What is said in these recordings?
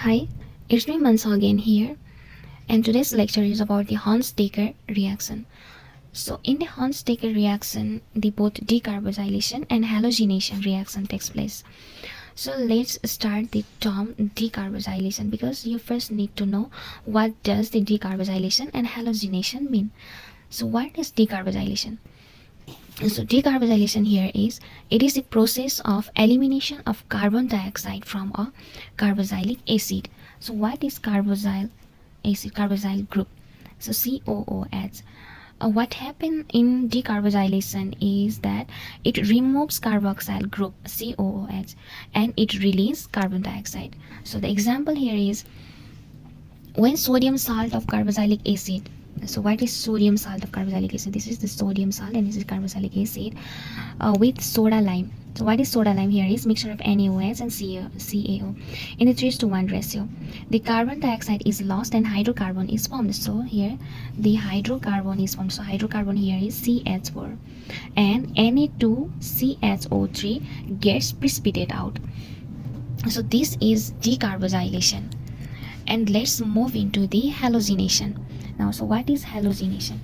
Hi, it's me Mansa again here, and today's lecture is about the Hundsdiecker reaction. So, in the Hundsdiecker reaction, the both decarbonylation and halogenation reaction takes place. So, let's start the term decarbonylation because you first need to know what does the decarbonylation and halogenation mean. So, what is decarbonylation? So decarbonylation here is it is the process of elimination of carbon dioxide from a carboxylic acid. So what is carboxyl acid, carboxyl group? So COOH. What happens in decarbonylation is that it removes carboxyl group COOH and it releases carbon dioxide. So the example here is when sodium salt of carboxylic acid. So what is sodium salt of carboxylic acid? This is the sodium salt and this is carboxylic acid with soda lime. So what is soda lime? Here is mixture of NaOH and CaO in a 3:1 ratio. The carbon dioxide is lost and hydrocarbon is formed. So here the hydrocarbon is formed. So hydrocarbon here is CH4 and Na2CHO3 gets precipitated out. So this is decarbonylation. And let's move into the halogenation. Now, so what is halogenation?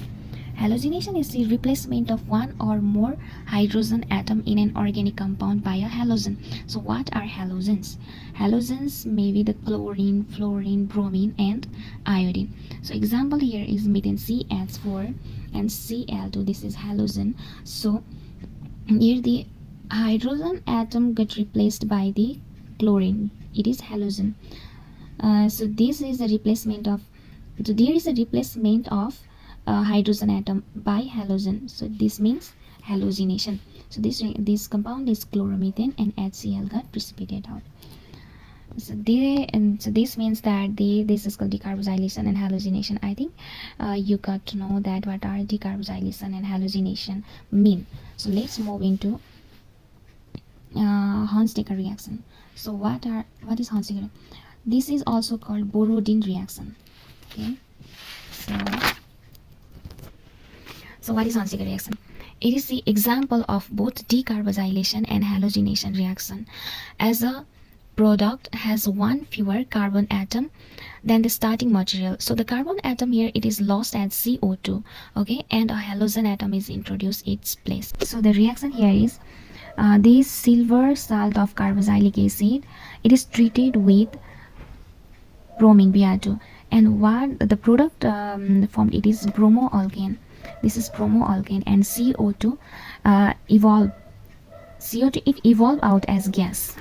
Halogenation is the replacement of one or more hydrogen atom in an organic compound by a halogen. So what are halogens? Halogens may be the chlorine, fluorine, bromine and iodine. So example here is methane CH4 and Cl2. This is halogen. So here the hydrogen atom got replaced by the chlorine. It is halogen. So this is a replacement of there is a replacement of hydrogen atom by halogen. So this means halogenation. So this compound is chloromethane and HCl got precipitated out. So this means that this is called decarbonylation and halogenation. I think you got to know that what are decarbonylation and halogenation mean. So let's move into Hundsdiecker reaction. So what is Hundsdiecker? This is also called Borodin reaction. Okay, so what is Hundsdiecker reaction? It is the example of both decarbonylation and halogenation reaction, as a product has one fewer carbon atom than the starting material. So the carbon atom here, it is lost as CO2, okay, and a halogen atom is introduced its place. So the reaction here is this silver salt of carboxylic acid, it is treated with bromine Br2, and what the product formed, it is bromoalkane. This is bromoalkane, and CO2 it evolved out as gas.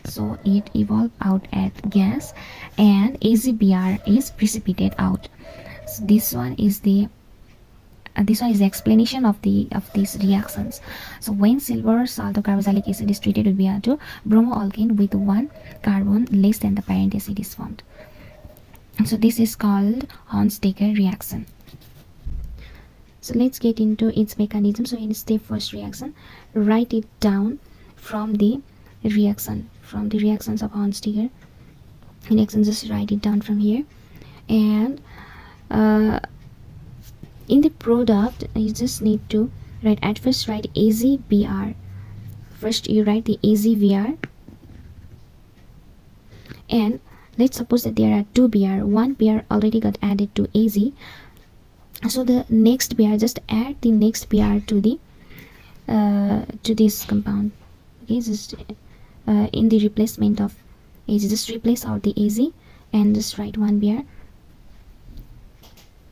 So it evolved out as gas and AgBr is precipitated out. So this one is the explanation of these reactions. So when silver salt of carboxylic acid is treated with Br2, bromoalkane with one carbon less than the parent acid is formed. So this is called Hundsdiecker reaction. So let's get into its mechanism. So in step first reaction, write it down from the reactions of Hundsdiecker reaction. Just write it down from here, and in the product you just need to write, at first write AgBr. First you write the AgBr, and let's suppose that there are two Br. One Br already got added to Ag, so the next Br, just add the next Br to the to this compound. Okay, just in the replacement of Ag, just replace out the Ag and just write one Br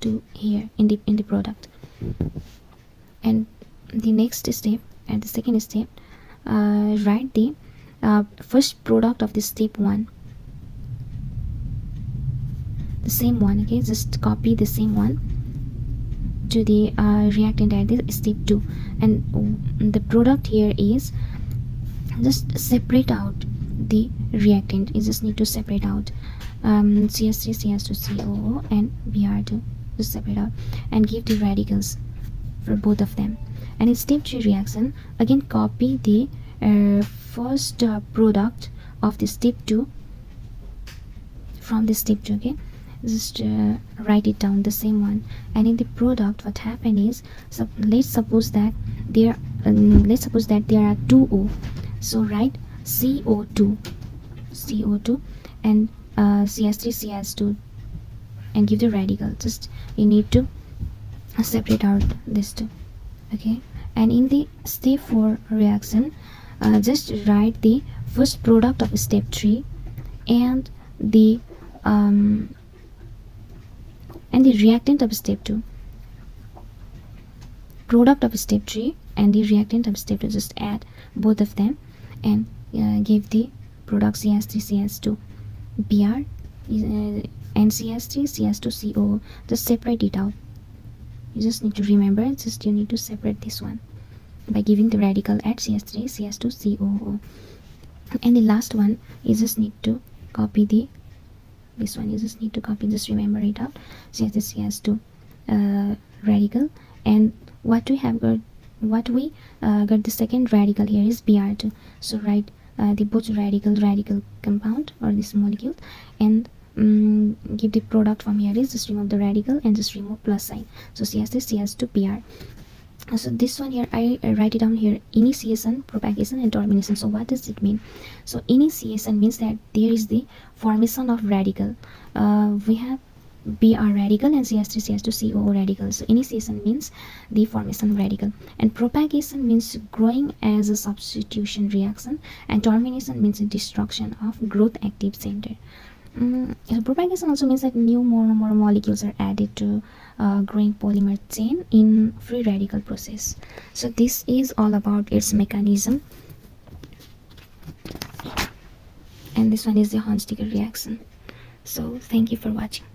to here in the product. And the next step, and the second step, write the first product of the step 1, the same one. Okay, just copy the same one to the reactant at the step 2, and the product here is just separate out the reactant. You just need to separate out CS3, CS2, COO and Br2. Just separate out and give the radicals for both of them. And in step 3 reaction, again copy the first product of the step 2 from the step 2. Okay, just write it down, the same one. And in the product, what happened is, so let's suppose that there are 2O. So write CO2 CO2 and CS3CS2 and give the radical. Just you need to separate out this two. Okay, and in the step 4 reaction, just write the first product of step 3 and the reactant of step 2. Product of step 3 and the reactant of step 2, just add both of them and give the product CS3CS2 Br and CS3CS2CO. just separate it out. You just need to remember, just you need to separate this one by giving the radical at CS3CS2CO. And the last one, you just need to copy this one. You just need to copy, just remember it out, CS3CS2 radical. And what we got the second radical here is Br2. So write the both radical compound or this molecule, and give the product from here is just remove the radical and just remove plus sign. So CS3CS2 Br. So this one here, I write it down here: initiation, propagation and termination. So what does it mean? So initiation means that there is the formation of radical. We have Br radical and CS3CS2CO radical. So initiation means the formation of radical, and propagation means growing as a substitution reaction, and termination means destruction of growth active center. Propagation also means that new monomer molecules are added to growing polymer chain in free radical process. So this is all about its mechanism, and this one is the Hundsdiecker reaction. So thank you for watching.